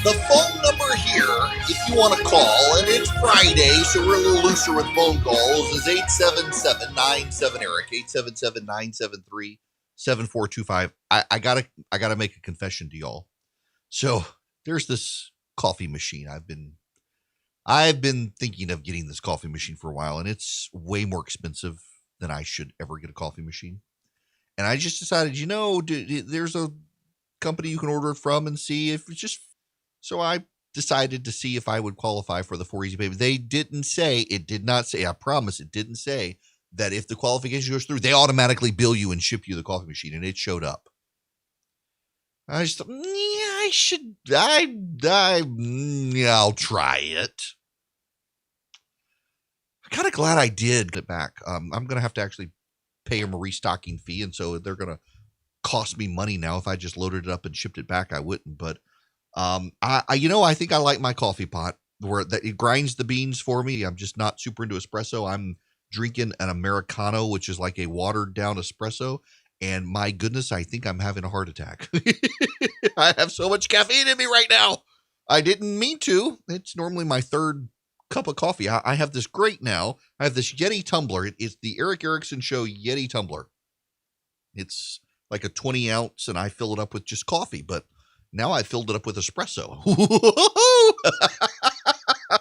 The phone number here, if you want to call, and it's Friday, so we're a little looser with phone calls, is 877-97-ERIC, 877-973-7425. I gotta make a confession to y'all. So there's this coffee machine. I've been thinking of getting this coffee machine for a while, and it's way more expensive than I should ever get a coffee machine. And I just decided, there's a company you can order it from and see if it's just. So I decided to see if I would qualify for the 4 Easy Payment. It did not say, I promise it didn't say that if the qualification goes through, they automatically bill you and ship you the coffee machine, and it showed up. I just thought, I'll try it. I'm kind of glad I did get back. I'm going to have to actually pay them a restocking fee, and so they're going to cost me money now. If I just loaded it up and shipped it back, I wouldn't. But I think I like my coffee pot where that it grinds the beans for me. I'm just not super into espresso. I'm drinking an Americano, which is like a watered down espresso. And my goodness, I think I'm having a heart attack. I have so much caffeine in me right now. I didn't mean to. It's normally my third cup of coffee. I have this great now. I have this Yeti tumbler. It's the Erick Erickson Show Yeti tumbler. It's like a 20 ounce, and I fill it up with just coffee. But now I filled it up with espresso.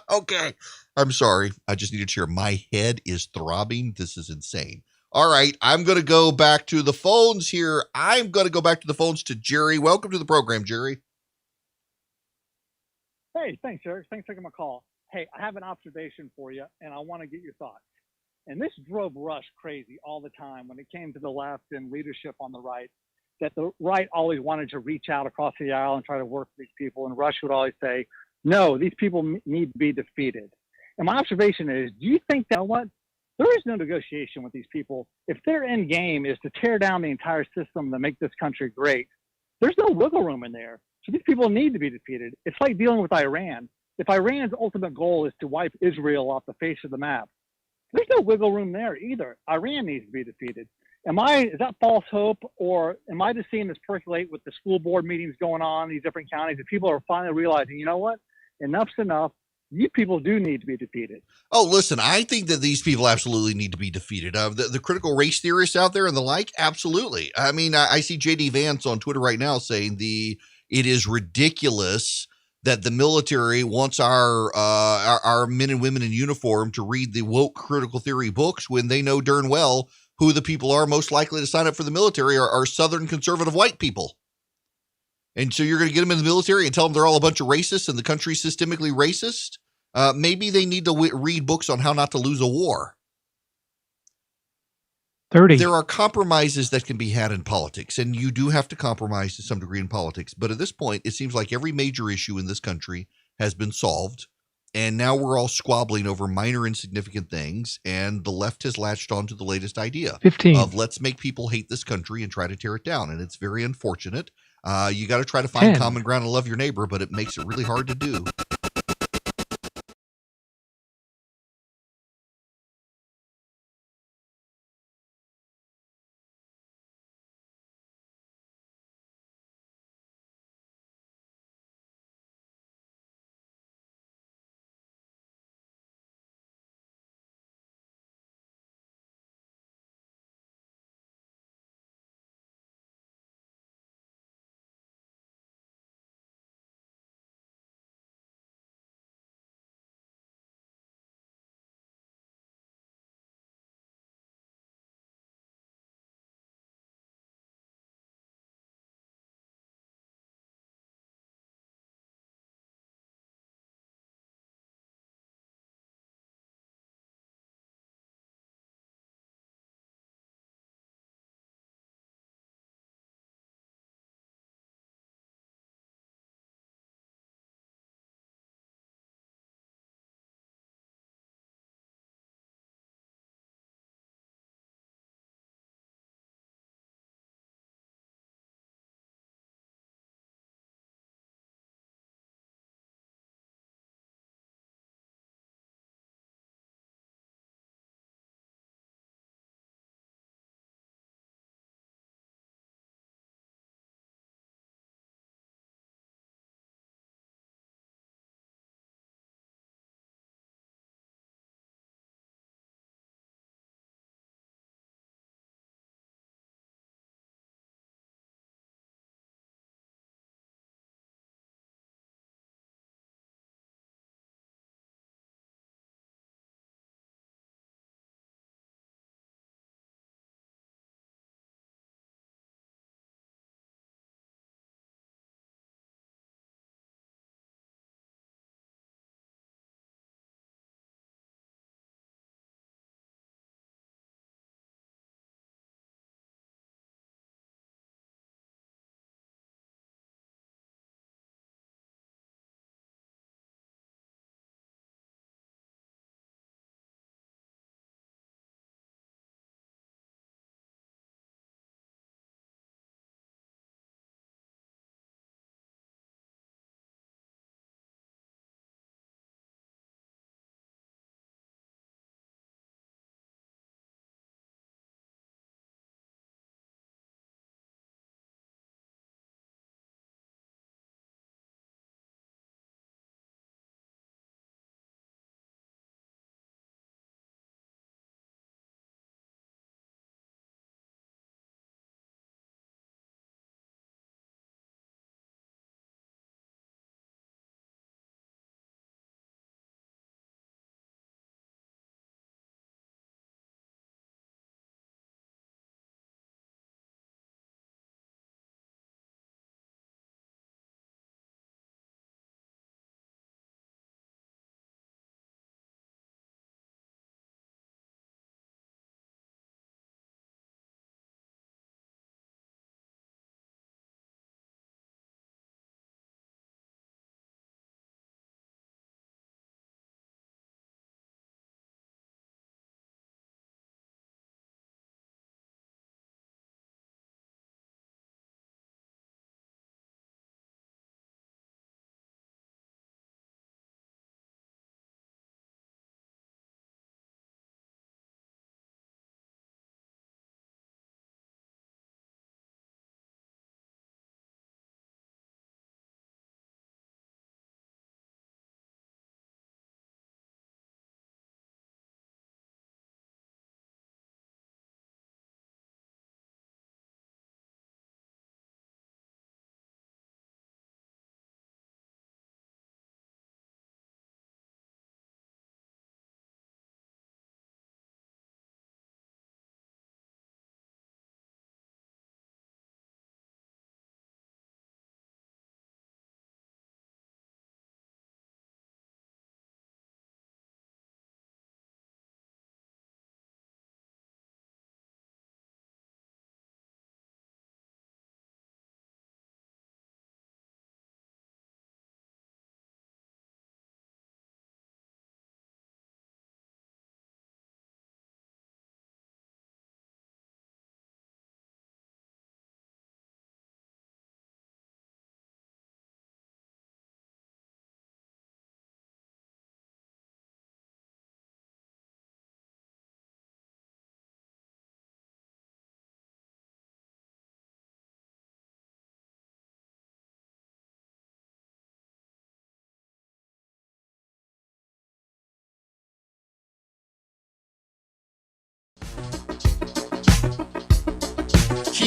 Okay. I'm sorry. I just needed to share. My head is throbbing. This is insane. All right. I'm going to go back to the phones here. I'm going to go back to the phones to Jerry. Welcome to the program, Jerry. Hey, thanks, Eric. Thanks for taking my call. Hey, I have an observation for you, and I want to get your thoughts. And this drove Rush crazy all the time when it came to the left and leadership on the right, that the right always wanted to reach out across the aisle and try to work with these people. And Rush would always say, no, these people need to be defeated. And my observation is, do you think that what? There is no negotiation with these people. If their end game is to tear down the entire system to make this country great, there's no wiggle room in there. So these people need to be defeated. It's like dealing with Iran. If Iran's ultimate goal is to wipe Israel off the face of the map, there's no wiggle room there either. Iran needs to be defeated. Is that false hope, or am I just seeing this percolate with the school board meetings going on in these different counties, and people are finally realizing, you know what, enough's enough. You people do need to be defeated. Oh, listen, I think that these people absolutely need to be defeated. The critical race theorists out there and the like, absolutely. I mean, I see JD Vance on Twitter right now saying it is ridiculous that the military wants our men and women in uniform to read the woke critical theory books when they know darn well who the people are most likely to sign up for the military are Southern conservative white people. And so you're going to get them in the military and tell them they're all a bunch of racists and the country's systemically racist? Maybe they need to read books on how not to lose a war. 30. There are compromises that can be had in politics, and you do have to compromise to some degree in politics. But at this point, it seems like every major issue in this country has been solved, and now we're all squabbling over minor insignificant things, and the left has latched on to the latest idea 15. Of let's make people hate this country and try to tear it down, and it's very unfortunate. You got to try to find 10. common ground and love your neighbor, but it makes it really hard to do.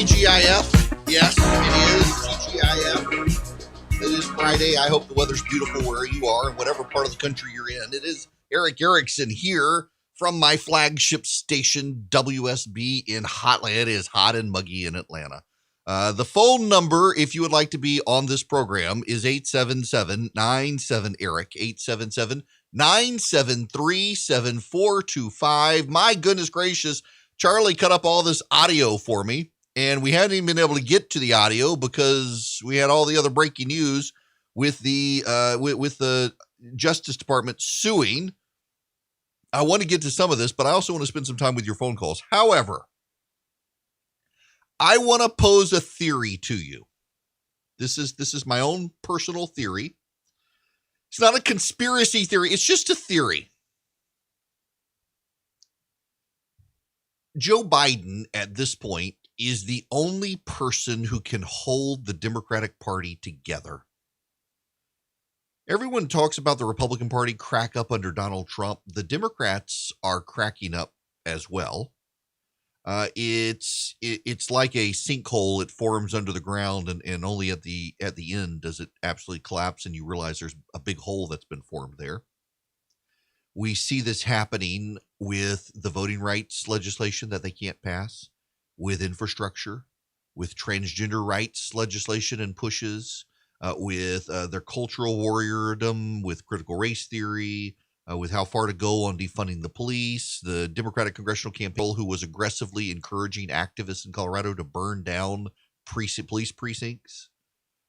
TGIF. Yes, it is TGIF. It is Friday. I hope the weather's beautiful where you are and whatever part of the country you're in. It is Erick Erickson here from my flagship station, WSB in Hotland. It is hot and muggy in Atlanta. The phone number, if you would like to be on this program, is 877-97-ERIC, 877-973-7425. My goodness gracious, Charlie cut up all this audio for me, and we hadn't even been able to get to the audio because we had all the other breaking news with the Justice Department suing. I want to get to some of this, but I also want to spend some time with your phone calls. However, I want to pose a theory to you. This is my own personal theory. It's not a conspiracy theory. It's just a theory. Joe Biden, at this point, is the only person who can hold the Democratic Party together. Everyone talks about the Republican Party crack up under Donald Trump. The Democrats are cracking up as well. It's like a sinkhole. It forms under the ground, and only at the end does it absolutely collapse, and you realize there's a big hole that's been formed there. We see this happening with the voting rights legislation that they can't pass, with infrastructure, with transgender rights legislation and pushes, with their cultural warriordom, with critical race theory, with how far to go on defunding the police, the Democratic Congressional Campaign who was aggressively encouraging activists in Colorado to burn down police precincts.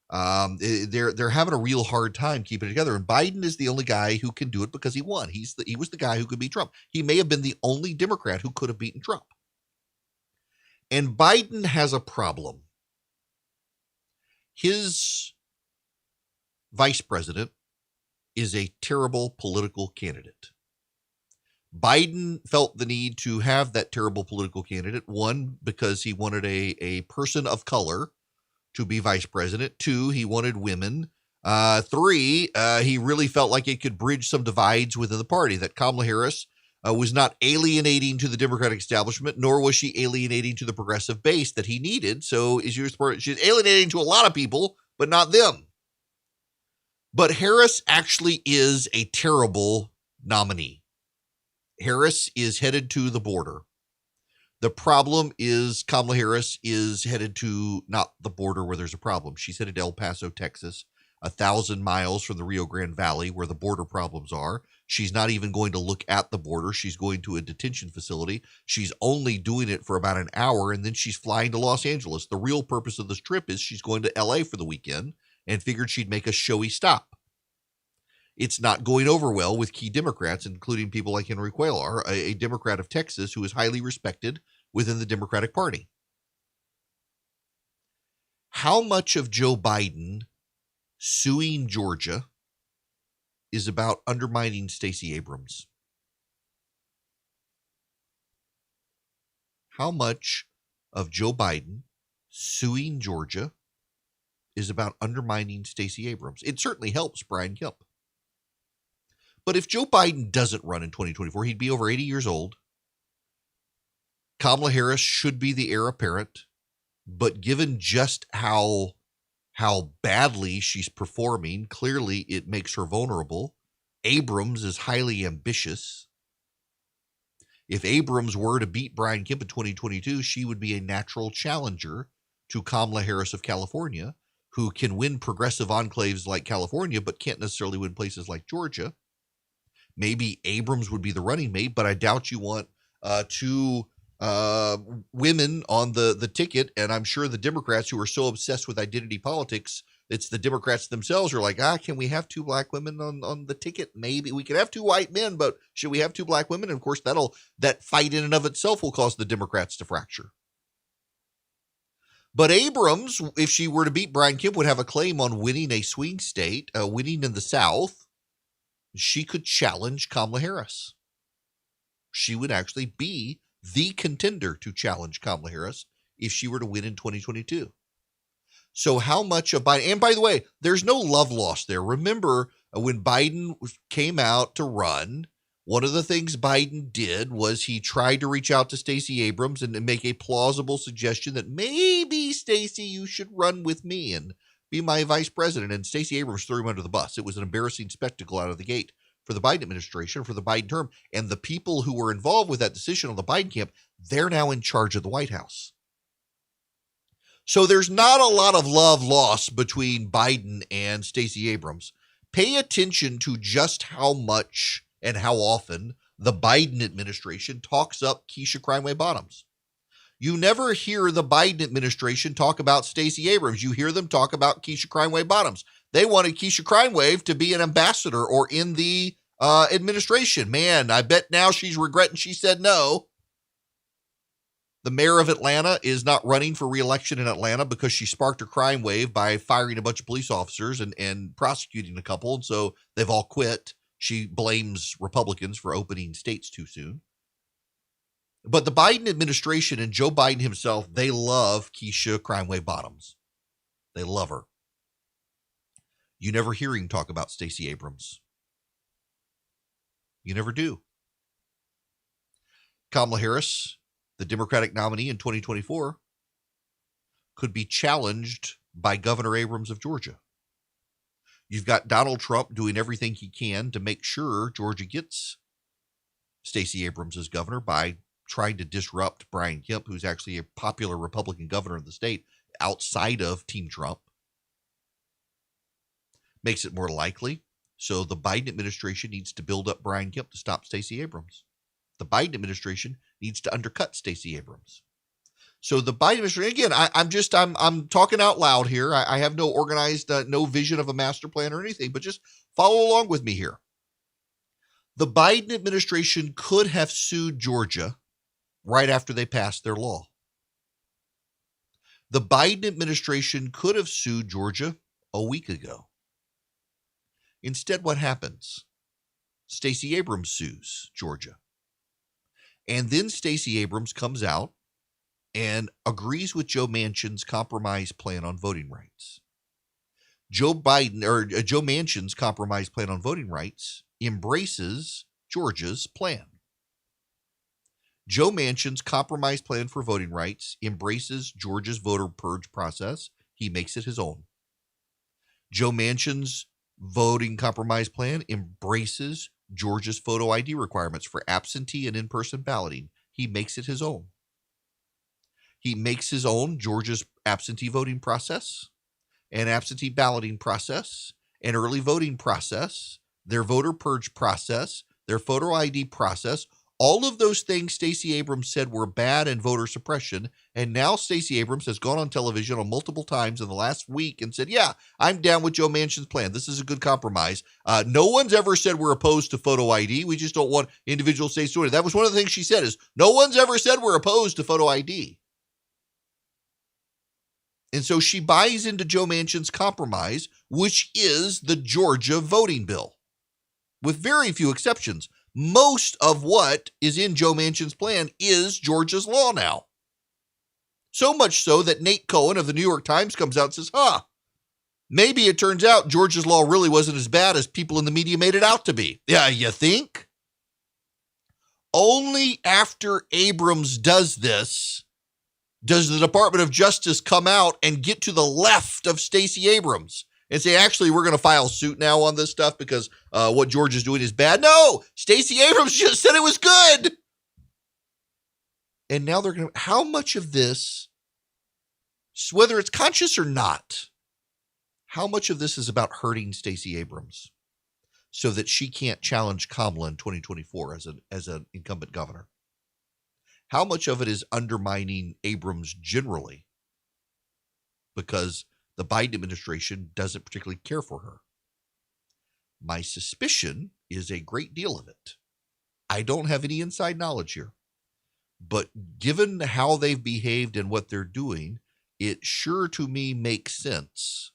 They're having a real hard time keeping it together, and Biden is the only guy who can do it because he won. He was the guy who could beat Trump. He may have been the only Democrat who could have beaten Trump. And Biden has a problem. His vice president is a terrible political candidate. Biden felt the need to have that terrible political candidate. One, because he wanted a person of color to be vice president. Two, he wanted women. Three, he really felt like it could bridge some divides within the party, that Kamala Harris was not alienating to the Democratic establishment, nor was she alienating to the progressive base that he needed. So she's alienating to a lot of people, but not them. But Harris actually is a terrible nominee. Harris is headed to the border. The problem is Kamala Harris is headed to not the border where there's a problem. She's headed to El Paso, Texas, 1,000 miles from the Rio Grande Valley where the border problems are. She's not even going to look at the border. She's going to a detention facility. She's only doing it for about an hour, and then she's flying to Los Angeles. The real purpose of this trip is she's going to LA for the weekend and figured she'd make a showy stop. It's not going over well with key Democrats, including people like Henry Cuellar, a Democrat of Texas who is highly respected within the Democratic Party. How much of Joe Biden suing Georgia is about undermining Stacey Abrams? How much of Joe Biden suing Georgia is about undermining Stacey Abrams? It certainly helps Brian Kemp. But if Joe Biden doesn't run in 2024, he'd be over 80 years old. Kamala Harris should be the heir apparent, but given just how badly she's performing, clearly it makes her vulnerable. Abrams is highly ambitious. If Abrams were to beat Brian Kemp in 2022, she would be a natural challenger to Kamala Harris of California, who can win progressive enclaves like California, but can't necessarily win places like Georgia. Maybe Abrams would be the running mate, but I doubt you want two women on the ticket. And I'm sure the Democrats who are so obsessed with identity politics, it's the Democrats themselves who are like, can we have two black women on the ticket? Maybe we could have two white men, but should we have two black women? And of course, that fight in and of itself will cause the Democrats to fracture. But Abrams, if she were to beat Brian Kemp, would have a claim on winning a swing state, winning in the South. She could challenge Kamala Harris. She would actually be the contender to challenge Kamala Harris if she were to win in 2022. So how much of Biden, and by the way, there's no love lost there. Remember when Biden came out to run, One of the things Biden did was he tried to reach out to Stacey Abrams and make a plausible suggestion that maybe, Stacey, you should run with me and be my vice president. And Stacey Abrams threw him under the bus. It was an embarrassing spectacle out of the gate for the Biden administration, for the Biden term. And the people who were involved with that decision on the Biden camp, they're now in charge of the White House. So there's not a lot of love lost between Biden and Stacey Abrams. Pay attention to just how much and how often the Biden administration talks up Keisha Crimeway Bottoms. You never hear the Biden administration talk about Stacey Abrams. You hear them talk about Keisha Crimeway Bottoms. They wanted Keisha Crimeway to be an ambassador or in the administration. Man, I bet now she's regretting she said no. The mayor of Atlanta is not running for re-election in Atlanta because she sparked a crime wave by firing a bunch of police officers and prosecuting a couple. And so they've all quit. She blames Republicans for opening states too soon. But the Biden administration and Joe Biden himself, they love Keisha Crimeway Bottoms. They love her. You never hear him talk about Stacey Abrams. You never do. Kamala Harris, the Democratic nominee in 2024, could be challenged by Governor Abrams of Georgia. You've got Donald Trump doing everything he can to make sure Georgia gets Stacey Abrams as governor by trying to disrupt Brian Kemp, who's actually a popular Republican governor of the state outside of Team Trump. Makes it more likely. So the Biden administration needs to build up Brian Kemp to stop Stacey Abrams. The Biden administration needs to undercut Stacey Abrams. So the Biden administration, again, I'm talking out loud here. I have no organized, no vision of a master plan or anything, but just follow along with me here. The Biden administration could have sued Georgia right after they passed their law. The Biden administration could have sued Georgia a week ago. Instead, what happens? Stacey Abrams sues Georgia. And then Stacey Abrams comes out and agrees with Joe Manchin's compromise plan on voting rights. Joe Manchin's compromise plan on voting rights embraces Georgia's plan. Joe Manchin's compromise plan for voting rights embraces Georgia's voter purge process. He makes it his own. Joe Manchin's voting compromise plan embraces Georgia's photo ID requirements for absentee and in-person balloting. He makes it his own. He makes his own Georgia's absentee voting process and absentee balloting process and early voting process, their voter purge process, their photo ID process. All of those things Stacey Abrams said were bad and voter suppression. And now Stacey Abrams has gone on television on multiple times in the last week and said, yeah, I'm down with Joe Manchin's plan. This is a good compromise. No one's ever said we're opposed to photo ID. We just don't want individual states doing it. That was one of the things she said is no one's ever said we're opposed to photo ID. And so she buys into Joe Manchin's compromise, which is the Georgia voting bill, with very few exceptions. Most of what is in Joe Manchin's plan is Georgia's law now. So much so that Nate Cohen of the New York Times comes out and says, maybe it turns out Georgia's law really wasn't as bad as people in the media made it out to be. Yeah, you think? Only after Abrams does this does the Department of Justice come out and get to the left of Stacey Abrams and say, actually, we're going to file suit now on this stuff because what Georgia's doing is bad. No, Stacey Abrams just said it was good. And now they're going to, how much of this, whether it's conscious or not, how much of this is about hurting Stacey Abrams so that she can't challenge Kamala in 2024 as an incumbent governor? How much of it is undermining Abrams generally because the Biden administration doesn't particularly care for her? My suspicion is a great deal of it. I don't have any inside knowledge here, but given how they've behaved and what they're doing, it sure to me makes sense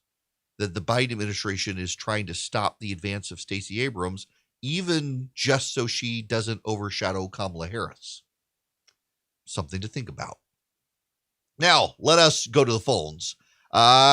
that the Biden administration is trying to stop the advance of Stacey Abrams, even just so she doesn't overshadow Kamala Harris. Something to think about. Now, let us go to the phones.